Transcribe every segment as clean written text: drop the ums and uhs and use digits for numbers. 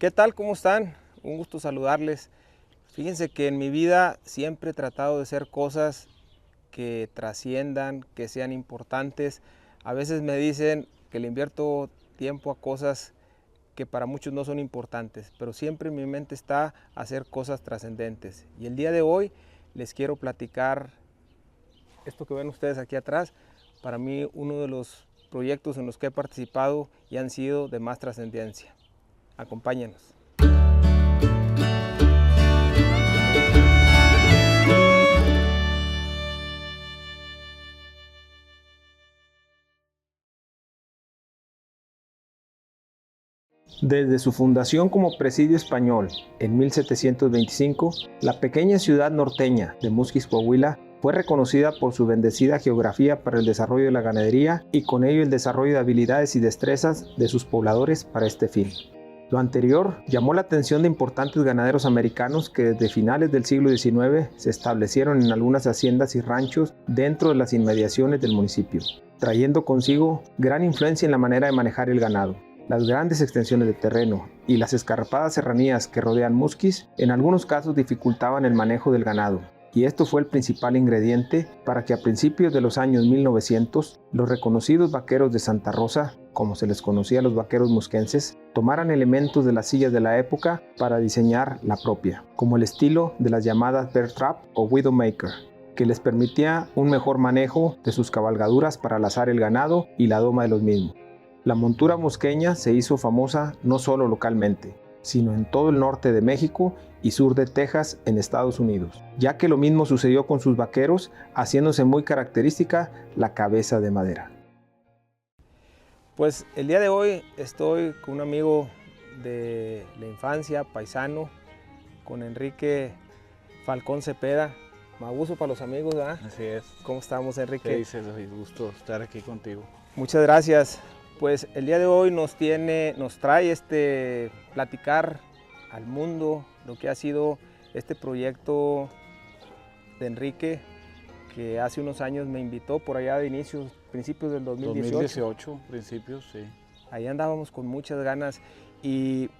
¿Qué tal? ¿Cómo están? Un gusto saludarles. Fíjense que en mi vida siempre he tratado de hacer cosas que trasciendan, que sean importantes. A veces me dicen que le invierto tiempo a cosas que para muchos no son importantes, pero siempre en mi mente está hacer cosas trascendentes. Y el día de hoy les quiero platicar esto que ven ustedes aquí atrás. Para mí uno de los proyectos en los que he participado y han sido de más trascendencia. Acompáñenos. Desde su fundación como presidio español en 1725, la pequeña ciudad norteña de Musquis, Coahuila, fue reconocida por su bendecida geografía para el desarrollo de la ganadería y con ello el desarrollo de habilidades y destrezas de sus pobladores para este fin. Lo anterior llamó la atención de importantes ganaderos americanos que desde finales del siglo XIX se establecieron en algunas haciendas y ranchos dentro de las inmediaciones del municipio, trayendo consigo gran influencia en la manera de manejar el ganado. Las grandes extensiones de terreno y las escarpadas serranías que rodean Musquis en algunos casos dificultaban el manejo del ganado, y esto fue el principal ingrediente para que a principios de los años 1900 los reconocidos vaqueros de Santa Rosa, como se les conocía a los vaqueros musquenses, tomaran elementos de las sillas de la época para diseñar la propia, como el estilo de las llamadas Bear Trap o Widowmaker, que les permitía un mejor manejo de sus cabalgaduras para lazar el ganado y la doma de los mismos. La montura musqueña se hizo famosa no solo localmente, sino en todo el norte de México y sur de Texas en Estados Unidos, ya que lo mismo sucedió con sus vaqueros, haciéndose muy característica la cabeza de madera. Pues el día de hoy estoy con un amigo de la infancia, paisano, con Enrique Falcón Cepeda, Maguso para los amigos, ¿verdad? Así es. ¿Cómo estamos, Enrique? ¿Qué dices? Un gusto estar aquí contigo. Muchas gracias. Pues el día de hoy nos trae platicar al mundo lo que ha sido este proyecto de Enrique, que hace unos años me invitó por allá de principios del 2018. 2018, principios, sí. Ahí andábamos con muchas ganas y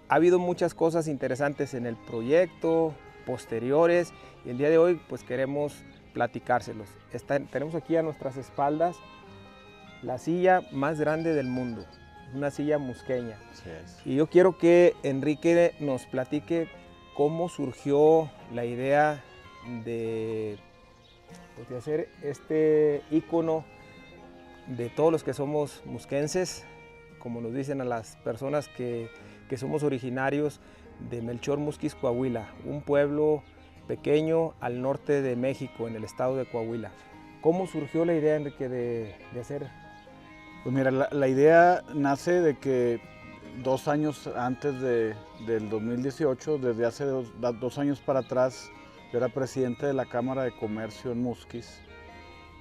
ha habido muchas cosas interesantes en el proyecto, posteriores, y el día de hoy pues queremos platicárselos. Tenemos aquí a nuestras espaldas la silla más grande del mundo, una silla musqueña. Así es. Y yo quiero que Enrique nos platique cómo surgió la idea de hacer este ícono de todos los que somos musquenses, como nos dicen a las personas que somos originarios de Melchor, Musquis, Coahuila, un pueblo pequeño al norte de México, en el estado de Coahuila. ¿Cómo surgió la idea, Enrique, de hacer? Pues mira, la idea nace de que 2 años antes del 2018, desde hace dos años para atrás, yo era presidente de la Cámara de Comercio en Musquis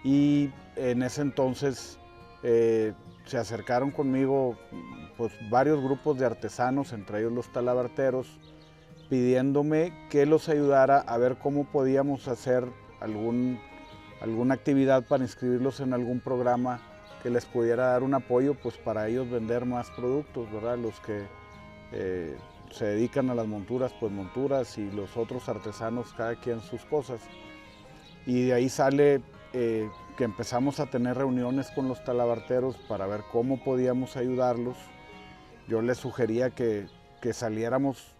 y en ese entonces se acercaron conmigo pues, varios grupos de artesanos, entre ellos los talabarteros, pidiéndome que los ayudara a ver cómo podíamos hacer alguna actividad para inscribirlos en algún programa que les pudiera dar un apoyo pues, para ellos vender más productos, ¿verdad? Los que se dedican a las monturas, pues monturas, y los otros artesanos, cada quien sus cosas. Y de ahí sale que empezamos a tener reuniones con los talabarteros para ver cómo podíamos ayudarlos. Yo les sugería que saliéramos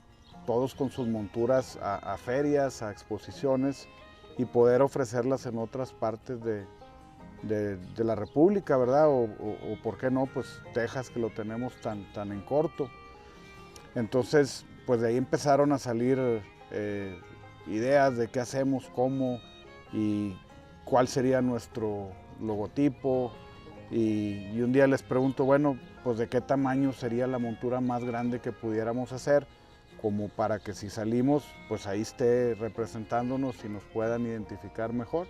todos con sus monturas a ferias, a exposiciones y poder ofrecerlas en otras partes de la República, ¿verdad? O por qué no, pues Texas, que lo tenemos tan en corto. Entonces, pues de ahí empezaron a salir ideas de qué hacemos, cómo y cuál sería nuestro logotipo. Y un día les pregunto, bueno, pues de qué tamaño sería la montura más grande que pudiéramos hacer, como para que si salimos, pues ahí esté representándonos y nos puedan identificar mejor.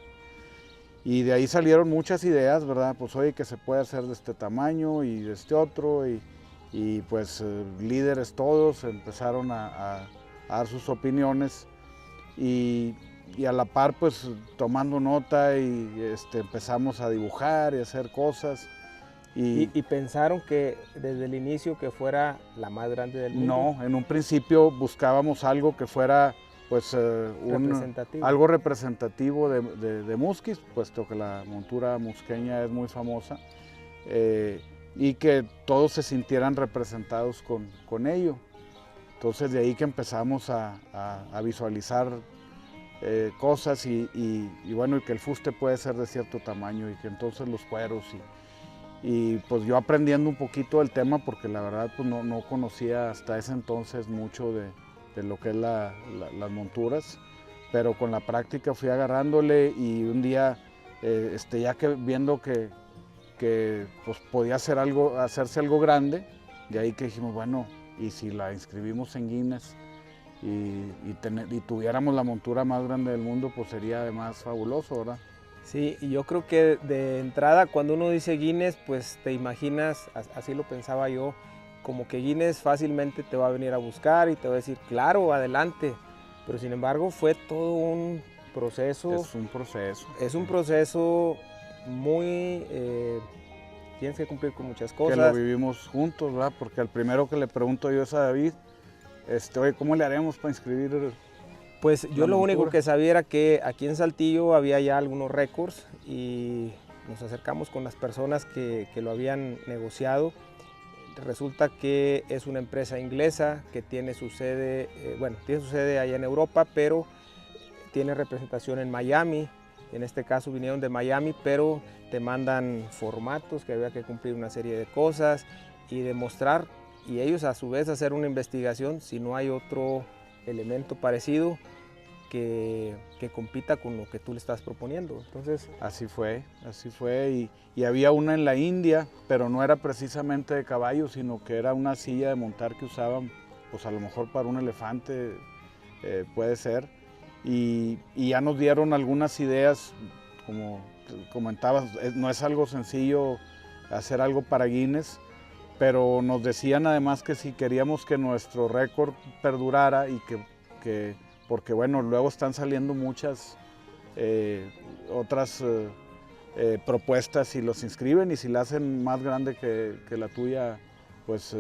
Y de ahí salieron muchas ideas, ¿verdad? Pues oye, que se puede hacer de este tamaño y de este otro, y pues líderes todos empezaron a dar sus opiniones y a la par pues tomando nota y empezamos a dibujar y hacer cosas ¿Y pensaron que desde el inicio que fuera la más grande del mundo? No, en un principio buscábamos algo que fuera pues algo representativo de Musquis, puesto que la montura musqueña es muy famosa, y que todos se sintieran representados con ello. Entonces de ahí que empezamos a visualizar cosas y bueno, y que el fuste puede ser de cierto tamaño y que entonces los cueros y pues yo aprendiendo un poquito del tema porque la verdad pues no conocía hasta ese entonces mucho de lo que es las monturas, pero con la práctica fui agarrándole y un día ya que viendo que pues podía hacerse algo grande, de ahí que dijimos, bueno, y si la inscribimos en Guinness y tuviéramos la montura más grande del mundo, pues sería además fabuloso, ¿verdad? Sí, y yo creo que de entrada cuando uno dice Guinness, pues te imaginas, así lo pensaba yo, como que Guinness fácilmente te va a venir a buscar y te va a decir, claro, adelante. Pero sin embargo fue todo un proceso. Es un proceso. Es un proceso muy... tienes que cumplir con muchas cosas. Que lo vivimos juntos, ¿verdad? Porque al primero que le pregunto yo es a David, oye, ¿cómo le haremos para inscribir? Pues yo lo único que sabía era que aquí en Saltillo había ya algunos récords y nos acercamos con las personas que lo habían negociado. Resulta que es una empresa inglesa que tiene su sede, tiene su sede allá en Europa, pero tiene representación en Miami. En este caso vinieron de Miami, pero te mandan formatos que había que cumplir una serie de cosas y demostrar, y ellos a su vez hacer una investigación si no hay otro elemento parecido que compita con lo que tú le estás proponiendo. Entonces, así fue y había una en la India, pero no era precisamente de caballo, sino que era una silla de montar que usaban, pues a lo mejor para un elefante puede ser, y ya nos dieron algunas ideas, como comentabas, no es algo sencillo hacer algo para Guinness, pero nos decían además que si queríamos que nuestro récord perdurara y que porque bueno, luego están saliendo muchas otras propuestas y los inscriben y si la hacen más grande que la tuya, pues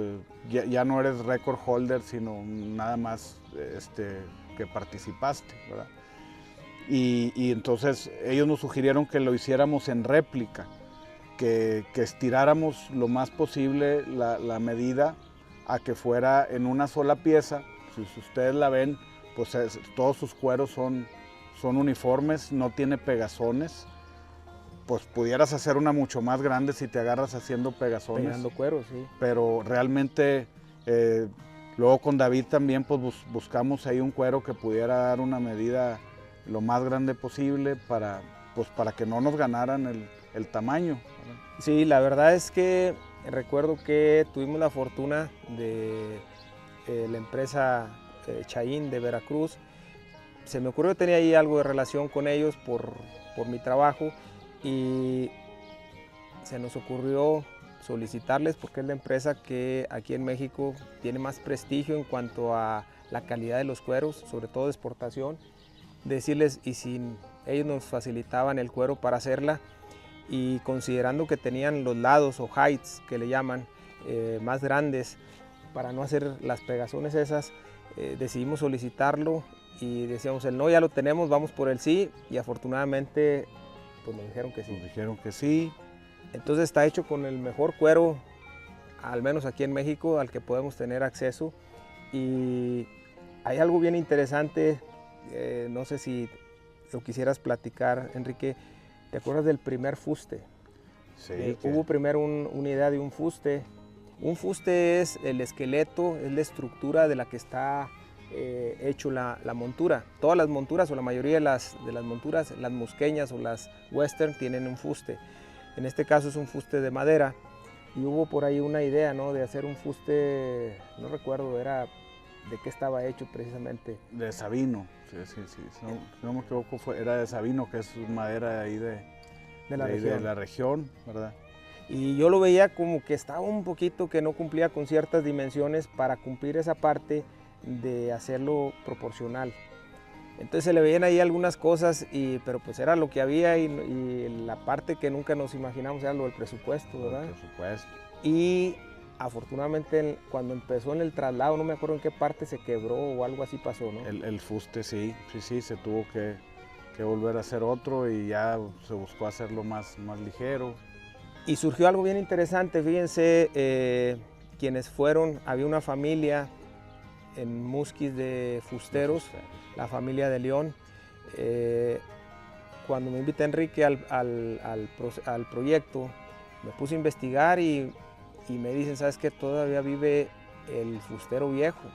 ya no eres record holder, sino nada más que participaste, ¿verdad? Y entonces ellos nos sugirieron que lo hiciéramos en réplica, que estiráramos lo más posible la medida a que fuera en una sola pieza. Si ustedes la ven, pues todos sus cueros son uniformes, no tiene pegazones. Pues pudieras hacer una mucho más grande si te agarras haciendo pegazones. Pegando cueros, sí. Pero realmente, luego con David también pues buscamos ahí un cuero que pudiera dar una medida lo más grande posible para que no nos ganaran el tamaño, ¿verdad? Sí, la verdad es que recuerdo que tuvimos la fortuna de la empresa Chaín de Veracruz. Se me ocurrió que tenía ahí algo de relación con ellos por mi trabajo y se nos ocurrió solicitarles, porque es la empresa que aquí en México tiene más prestigio en cuanto a la calidad de los cueros, sobre todo de exportación, decirles y si ellos nos facilitaban el cuero para hacerla, y considerando que tenían los lados o heights que le llaman más grandes para no hacer las pegazones esas, decidimos solicitarlo y decíamos el no ya lo tenemos, vamos por el sí, y afortunadamente pues nos dijeron que sí. Nos dijeron que sí. Entonces está hecho con el mejor cuero, al menos aquí en México, al que podemos tener acceso, y hay algo bien interesante, no sé si lo quisieras platicar, Enrique. ¿Te acuerdas del primer fuste? Sí. Hubo primero una idea de un fuste. Un fuste es el esqueleto, es la estructura de la que está hecho la montura. Todas las monturas o la mayoría de las monturas, las musqueñas o las western, tienen un fuste. En este caso es un fuste de madera y hubo por ahí una idea, ¿no?, de hacer un fuste, no recuerdo, era de qué estaba hecho precisamente. De sabino, sí. Si no me equivoco, era de sabino, que es madera de ahí de la región, ¿verdad? Y yo lo veía como que estaba un poquito que no cumplía con ciertas dimensiones para cumplir esa parte de hacerlo proporcional. Entonces se le veían ahí algunas cosas, pero pues era lo que había y la parte que nunca nos imaginamos era lo del presupuesto, ¿verdad? Por supuesto. Y afortunadamente cuando empezó en el traslado, no me acuerdo en qué parte se quebró o algo así pasó, ¿no? El fuste sí, se tuvo que volver a hacer otro y ya se buscó hacerlo más ligero. Y surgió algo bien interesante, fíjense, quienes fueron, había una familia en Musquis de fusteros, la familia de León. Cuando me invita Enrique al proyecto, me puse a investigar y me dicen, ¿sabes qué? Todavía vive el fustero viejo.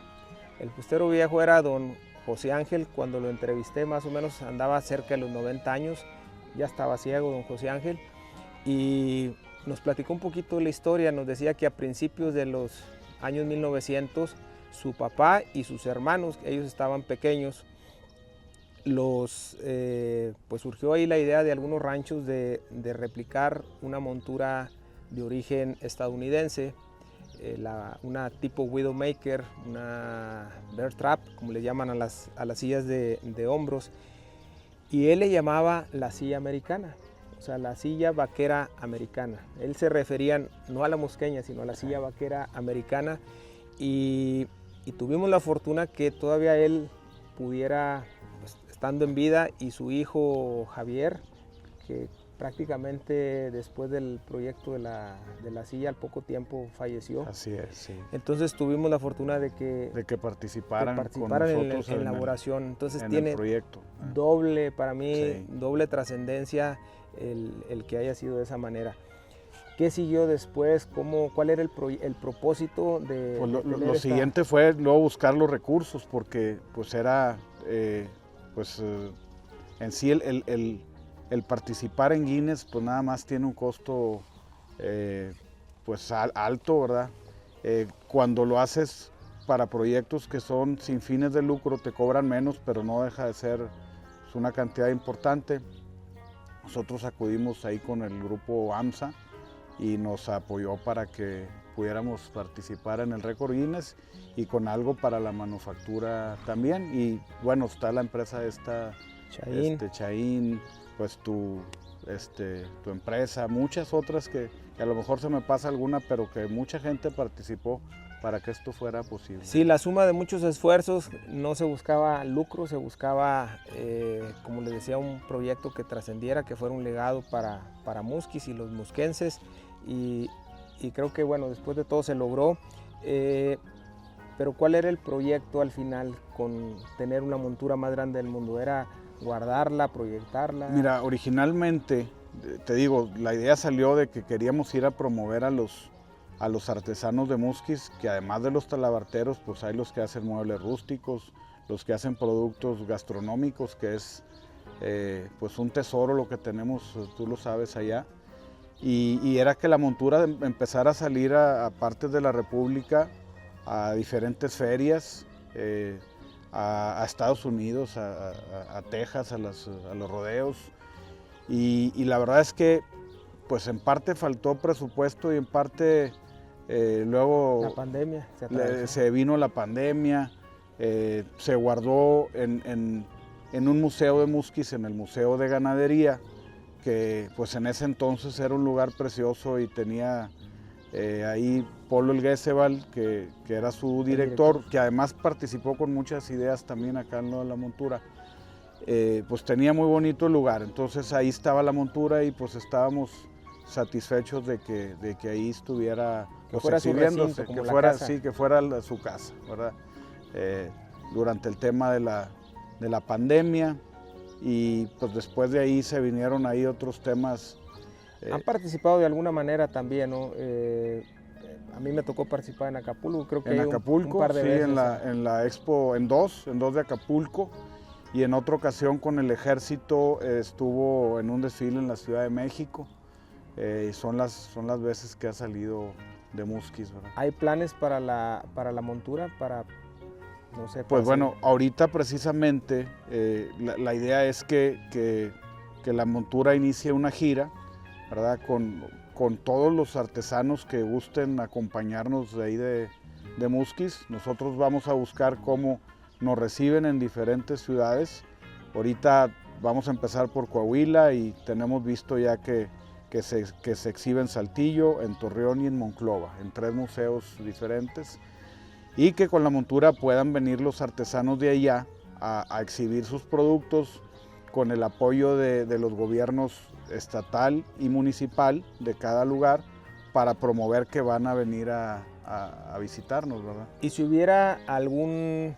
El fustero viejo era don José Ángel. Cuando lo entrevisté más o menos andaba cerca de los 90 años, ya estaba ciego don José Ángel, y nos platicó un poquito de la historia. Nos decía que a principios de los años 1900 su papá y sus hermanos, ellos estaban pequeños, pues surgió ahí la idea de algunos ranchos de replicar una montura de origen estadounidense, una tipo Widowmaker, una Bear Trap, como le llaman a las sillas de hombros, y él le llamaba la silla americana, o sea, la silla vaquera americana. Él se refería no a la mosqueña, sino a la silla vaquera americana, y tuvimos la fortuna que todavía él pudiera, pues, estando en vida, y su hijo Javier, que prácticamente después del proyecto de la silla al poco tiempo falleció. Así es, sí. Entonces tuvimos la fortuna de que participaran con en nosotros la elaboración. Entonces en tiene el proyecto. Doble, para mí, Sí. doble trascendencia el que haya sido de esa manera. ¿Qué siguió después? ¿Cuál era el propósito de Pues tener lo siguiente fue luego buscar los recursos, porque pues era, en sí el participar en Guinness pues nada más tiene un costo pues alto, ¿verdad? Cuando lo haces para proyectos que son sin fines de lucro te cobran menos, pero no deja de ser pues, una cantidad importante. Nosotros acudimos ahí con el grupo AMSA y nos apoyó para que pudiéramos participar en el récord Guinness y con algo para la manufactura también. Y bueno, está la empresa esta, Chaín, pues tu empresa, muchas otras que a lo mejor se me pasa alguna, pero que mucha gente participó para que esto fuera posible. Sí, la suma de muchos esfuerzos, no se buscaba lucro, se buscaba, como les decía, un proyecto que trascendiera, que fuera un legado para Musquis y los musquenses, y creo que bueno, después de todo se logró. Pero ¿cuál era el proyecto al final con tener una montura más grande del mundo? ¿Era guardarla, proyectarla? Mira, originalmente, te digo, la idea salió de que queríamos ir a promover a los artesanos de Musquis, que además de los talabarteros, pues hay los que hacen muebles rústicos, los que hacen productos gastronómicos, que es pues un tesoro lo que tenemos, tú lo sabes allá. Y era que la montura empezara a salir a partes de la República, a diferentes ferias, a Estados Unidos, a Texas, a los rodeos. Y la verdad es que pues en parte faltó presupuesto y en parte luego la pandemia se vino la pandemia, se guardó en un museo de Musquis, en el Museo de Ganadería, que pues en ese entonces era un lugar precioso y tenía ahí Polo Elguesebal, que era su director, que además participó con muchas ideas también acá en lo de la montura. Pues tenía muy bonito el lugar, entonces ahí estaba la montura y pues estábamos satisfechos de que ahí estuviera exhibiéndose, que fuera su casa, ¿verdad? Durante el tema de la pandemia, y pues después de ahí se vinieron ahí otros temas. Han participado de alguna manera también, ¿no? A mí me tocó participar en Acapulco, creo que en Acapulco, un par de veces. En la expo, en dos de Acapulco, y en otra ocasión con el ejército estuvo en un desfile en la Ciudad de México. Y son las veces que ha salido de Musquis, ¿verdad? ¿Hay planes para la montura? No sé. Pues bueno, ahorita precisamente la idea es que la montura inicie una gira, ¿verdad? Con todos los artesanos que gusten acompañarnos de ahí de Musquis. Nosotros vamos a buscar cómo nos reciben en diferentes ciudades Ahorita vamos a empezar por Coahuila y tenemos visto ya que se exhibe en Saltillo, en Torreón y en Monclova, en 3 museos diferentes, y que con la montura puedan venir los artesanos de allá a exhibir sus productos con el apoyo de los gobiernos estatal y municipal de cada lugar para promover que van a venir a visitarnos, ¿verdad? Y si hubiera algún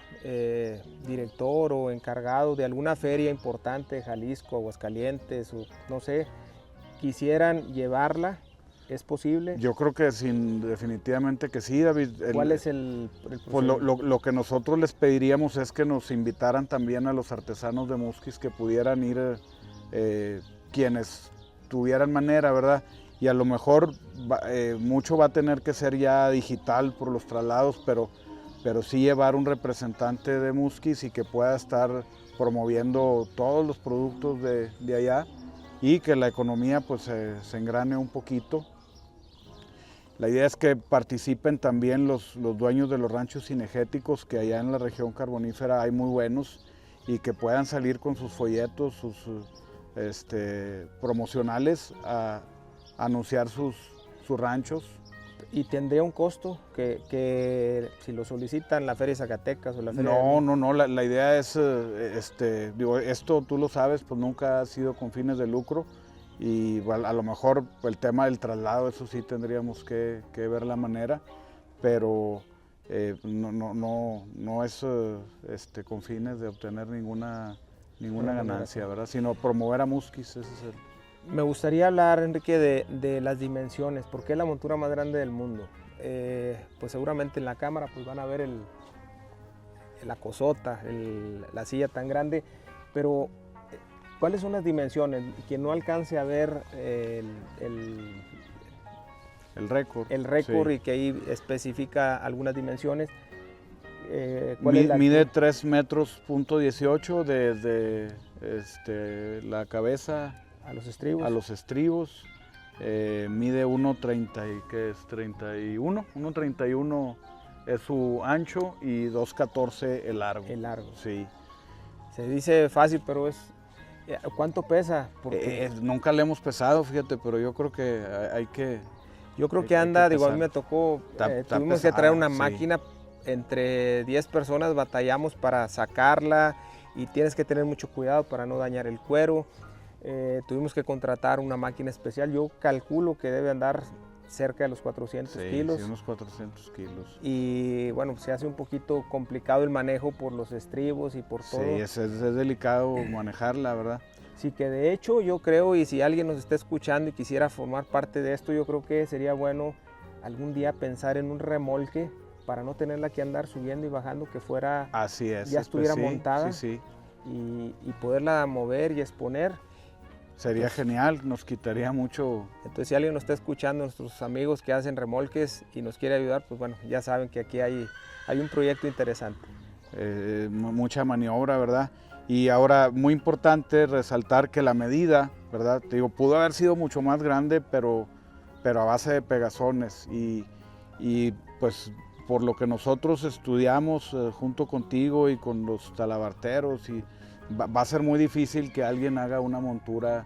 director o encargado de alguna feria importante de Jalisco, Aguascalientes, o no sé, quisieran llevarla, ¿es posible? Yo creo que definitivamente que sí, David. ¿Cuál es el pues lo que nosotros les pediríamos es que nos invitaran también a los artesanos de Musquis, que pudieran ir quienes tuvieran manera, ¿verdad? Y a lo mejor mucho va a tener que ser ya digital por los traslados, pero sí llevar un representante de Musquis y que pueda estar promoviendo todos los productos de allá y que la economía pues se engrane un poquito. La idea es que participen también los dueños de los ranchos cinegéticos, que allá en la región carbonífera hay muy buenos, y que puedan salir con sus folletos, sus promocionales a anunciar sus ranchos. ¿Y tendría un costo que si lo solicitan la Feria de Zacatecas o la Feria No, la idea es, digo, esto tú lo sabes, pues nunca ha sido con fines de lucro, y bueno, a lo mejor el tema del traslado, eso sí tendríamos que ver la manera, pero no es con fines de obtener ninguna ganancia, ¿verdad? Sino promover a Musquis, ese es el... Me gustaría hablar, Enrique, de las dimensiones. ¿Por qué es la montura más grande del mundo? Pues seguramente en la cámara pues van a ver la cosota, la silla tan grande, pero ¿cuáles son las dimensiones? Quien no alcance a ver el récord, sí, y que ahí especifica algunas dimensiones. Mide 3 metros .18 desde la cabeza a los estribos. Mide 1.30, ¿qué es? 1.31 es su ancho y 2.14 el largo. El largo. Sí. Se dice fácil, pero ¿cuánto pesa? Nunca le hemos pesado, fíjate, pero yo creo que hay que... Yo creo que anda, digo, a mí me tocó, tuvimos que traer una máquina, entre 10 personas batallamos para sacarla y tienes que tener mucho cuidado para no dañar el cuero. Tuvimos que contratar una máquina especial, yo calculo que debe andar cerca de los 400 kilos. Sí, unos 400 kilos. Y bueno, se hace un poquito complicado el manejo por los estribos y por todo. Sí, es delicado manejarla, ¿verdad? Sí, que de hecho yo creo, y si alguien nos está escuchando y quisiera formar parte de esto, yo creo que sería bueno algún día pensar en un remolque para no tenerla que andar subiendo y bajando, que fuera, así es, ya estuviera montada, sí. Y poderla mover y exponer. Sería genial, nos quitaría mucho. Entonces, si alguien nos está escuchando, nuestros amigos que hacen remolques y nos quiere ayudar, pues bueno, ya saben que aquí hay un proyecto interesante. Mucha maniobra, ¿verdad? Y ahora, muy importante resaltar que la medida, ¿verdad? Te digo, pudo haber sido mucho más grande, pero a base de pegazones. Y pues por lo que nosotros estudiamos junto contigo y con los talabarteros, y va a ser muy difícil que alguien haga una montura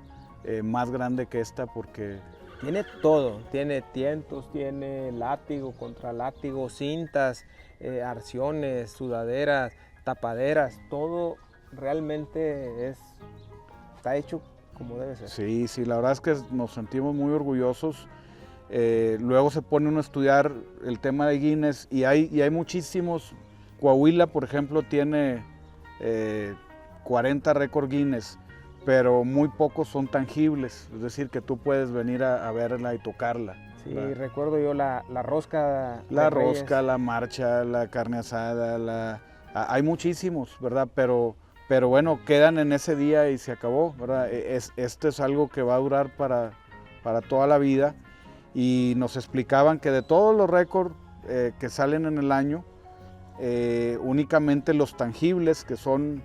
más grande que esta, porque... Tiene todo, tiene tientos, tiene látigo, contralátigo, cintas, arciones, sudaderas, tapaderas, todo realmente está hecho como debe ser. Sí, la verdad es que nos sentimos muy orgullosos. Luego se pone uno a estudiar el tema de Guinness y hay muchísimos. Coahuila, por ejemplo, tiene 40 récord Guinness, pero muy pocos son tangibles, es decir, que tú puedes venir a verla y tocarla. Sí, recuerdo yo la rosca. La rosca, la marcha, la carne asada, hay muchísimos, ¿verdad? Pero bueno, quedan en ese día y se acabó, ¿verdad? Esto es algo que va a durar para toda la vida, y nos explicaban que de todos los récords que salen en el año, únicamente los tangibles, que son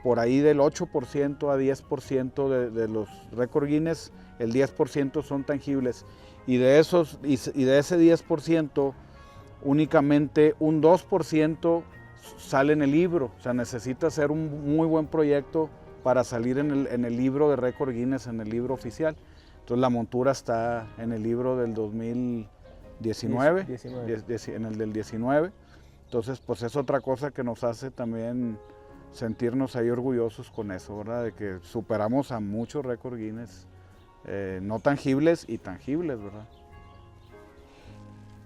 por ahí del 8% a 10% de los récord Guinness, el 10% son tangibles, y de ese 10% únicamente un 2% sale en el libro. O sea, necesita ser un muy buen proyecto para salir en el libro de récord Guinness, en el libro oficial. Entonces la montura está en el libro del 2019, 19. en el del 19. Entonces pues es otra cosa que nos hace también sentirnos ahí orgullosos con eso, ¿verdad? De que superamos a muchos récord Guinness, no tangibles y tangibles, ¿verdad?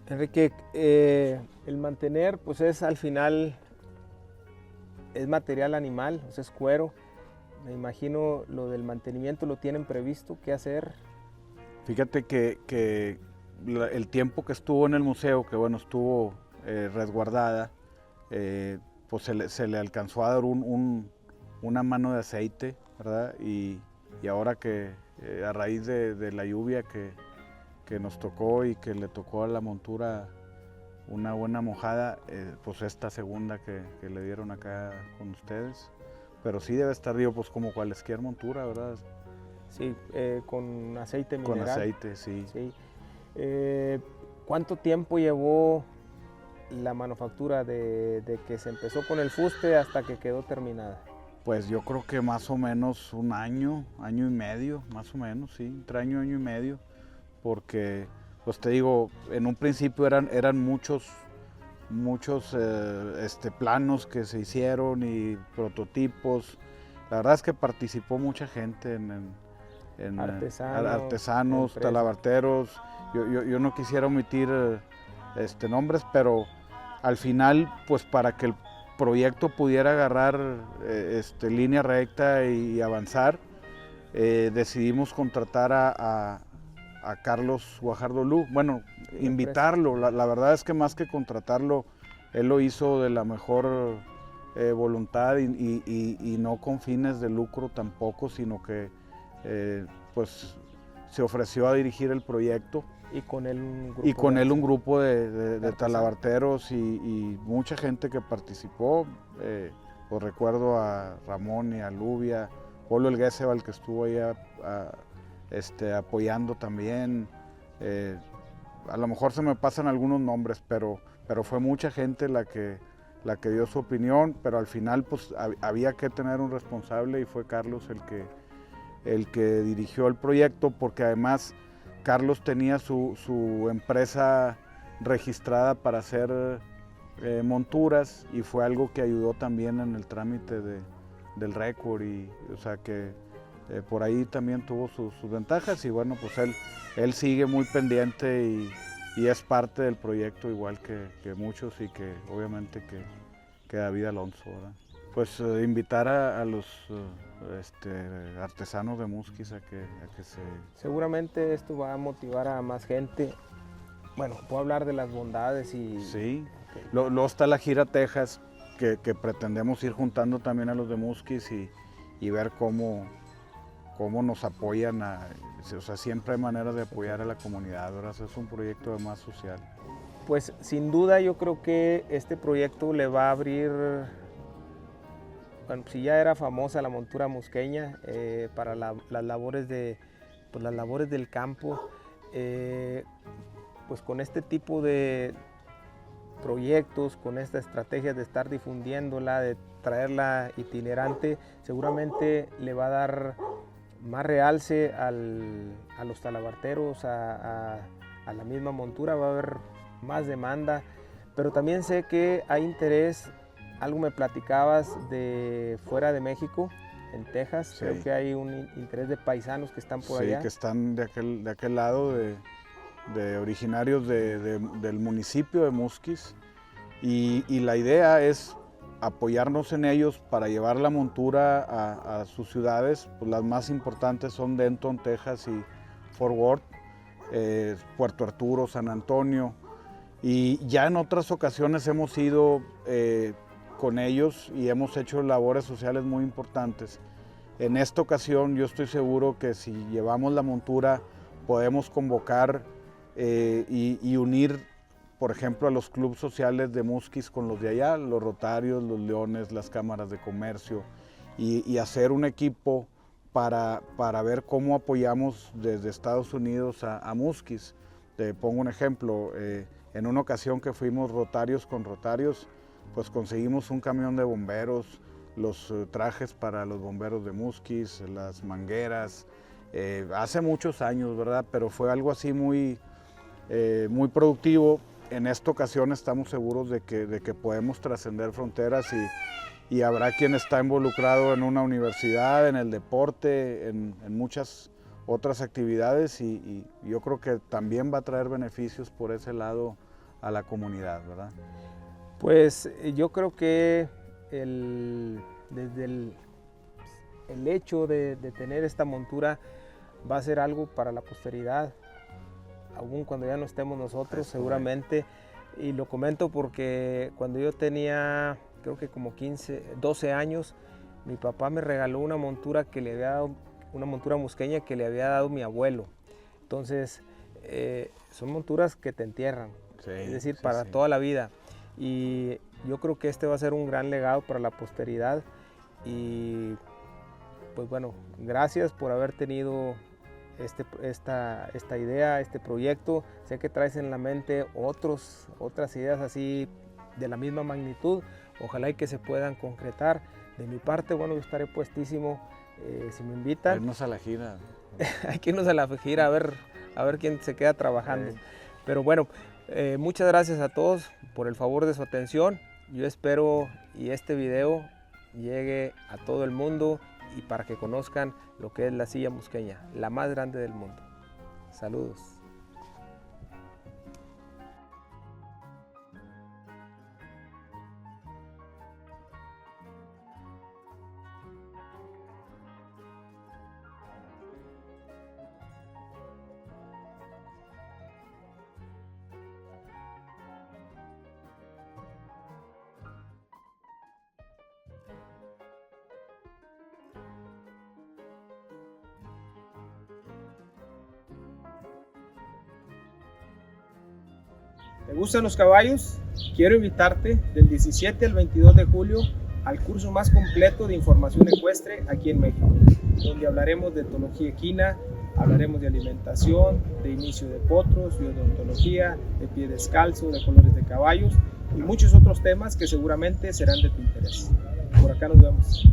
Enrique, el mantener pues es al final, es material animal, o sea, es cuero. Me imagino lo del mantenimiento lo tienen previsto, ¿qué hacer? Fíjate que el tiempo que estuvo en el museo, que bueno, estuvo resguardada, pues se le alcanzó a dar una mano de aceite, ¿verdad? Y ahora que a raíz de la lluvia que nos tocó y que le tocó a la montura una buena mojada, pues esta segunda que le dieron acá con ustedes. Pero sí debe estar, digo, pues como cualquier montura, ¿verdad? Sí, con aceite mineral. Con aceite, sí. Sí. ¿Cuánto tiempo llevó la manufactura de que se empezó con el fuste hasta que quedó terminada? Pues yo creo que más o menos un año, año y medio, más o menos, sí, entre año y medio, porque, pues te digo, en un principio eran muchos planos que se hicieron y prototipos. La verdad es que participó mucha gente en artesanos, talabarteros. Yo no quisiera omitir nombres, pero al final, pues para que el proyecto pudiera agarrar línea recta y avanzar, decidimos contratar a Carlos Guajardo Lu. Bueno, invitarlo. La verdad es que más que contratarlo, él lo hizo de la mejor voluntad y no con fines de lucro tampoco, sino que pues se ofreció a dirigir el proyecto. Y con él un grupo de talabarteros y mucha gente que participó. Pues recuerdo a Ramón y a Lubia, Polo El Guesebal, que estuvo ahí apoyando también. A lo mejor se me pasan algunos nombres, pero fue mucha gente la que dio su opinión, pero al final pues había que tener un responsable y fue Carlos el que dirigió el proyecto, porque además Carlos tenía su empresa registrada para hacer monturas y fue algo que ayudó también en el trámite del récord, y o sea que por ahí también tuvo sus ventajas, y bueno, pues él sigue muy pendiente y es parte del proyecto igual que muchos, y que obviamente que David Alonso, ¿verdad? Pues invitar a los artesanos de Musquis a que se... Seguramente esto va a motivar a más gente. Bueno, puedo hablar de las bondades y... Sí, okay. Luego está la gira Texas, que pretendemos ir juntando también a los de Musquis y ver cómo nos apoyan. O sea, siempre hay maneras de apoyar a la comunidad, ¿verdad? Es un proyecto más social. Pues sin duda yo creo que este proyecto le va a abrir, bueno, si ya era famosa la montura musqueña, para las labores del campo, pues con este tipo de proyectos, con esta estrategia de estar difundiéndola, de traerla itinerante, seguramente le va a dar más realce a los talabarteros, a la misma montura, va a haber más demanda, pero también sé que hay interés. Algo me platicabas de fuera de México, en Texas. Sí. Creo que hay un interés de paisanos que están por allá. Sí, que están de aquel lado, de originarios del municipio de Musquis, y la idea es apoyarnos en ellos para llevar la montura a sus ciudades. Pues las más importantes son Denton, Texas, y Fort Worth, Puerto Arturo, San Antonio, y ya en otras ocasiones hemos ido con ellos y hemos hecho labores sociales muy importantes. En esta ocasión yo estoy seguro que si llevamos la montura podemos convocar y unir, por ejemplo, a los clubes sociales de Musquis con los de allá, los Rotarios, los Leones, las cámaras de comercio, y hacer un equipo para ver cómo apoyamos desde Estados Unidos a Musquis. Te pongo un ejemplo, en una ocasión que fuimos Rotarios con Rotarios, pues conseguimos un camión de bomberos, los trajes para los bomberos de Musquis, las mangueras, hace muchos años, ¿verdad? Pero fue algo así muy productivo. En esta ocasión estamos seguros de que podemos trascender fronteras y habrá quien está involucrado en una universidad, en el deporte, en muchas otras actividades y yo creo que también va a traer beneficios por ese lado a la comunidad, ¿verdad? Pues yo creo que desde el hecho de tener esta montura va a ser algo para la posteridad, aún cuando ya no estemos nosotros, seguramente. Y lo comento porque cuando yo tenía, creo que como 12 años, mi papá me regaló una montura que le había dado, una montura musqueña que le había dado mi abuelo. Entonces, son monturas que te entierran, Sí, es decir, sí, para sí. toda la vida. Y yo creo que este va a ser un gran legado para la posteridad. Y pues bueno, gracias por haber tenido esta idea, este proyecto. Sé que traes en la mente otras ideas así de la misma magnitud. Ojalá y que se puedan concretar. De mi parte, bueno, yo estaré puestísimo si me invitan. Irnos a la gira. Hay que irnos a la gira a ver quién se queda trabajando. Pero bueno, muchas gracias a todos por el favor de su atención. Yo espero y este video llegue a todo el mundo y para que conozcan lo que es la silla musqueña, la más grande del mundo. Saludos. ¿Te gustan los caballos? Quiero invitarte del 17 al 22 de julio al curso más completo de información ecuestre aquí en México, donde hablaremos de etología equina, hablaremos de alimentación, de inicio de potros, de odontología, de pie descalzo, de colores de caballos y muchos otros temas que seguramente serán de tu interés. Por acá nos vemos.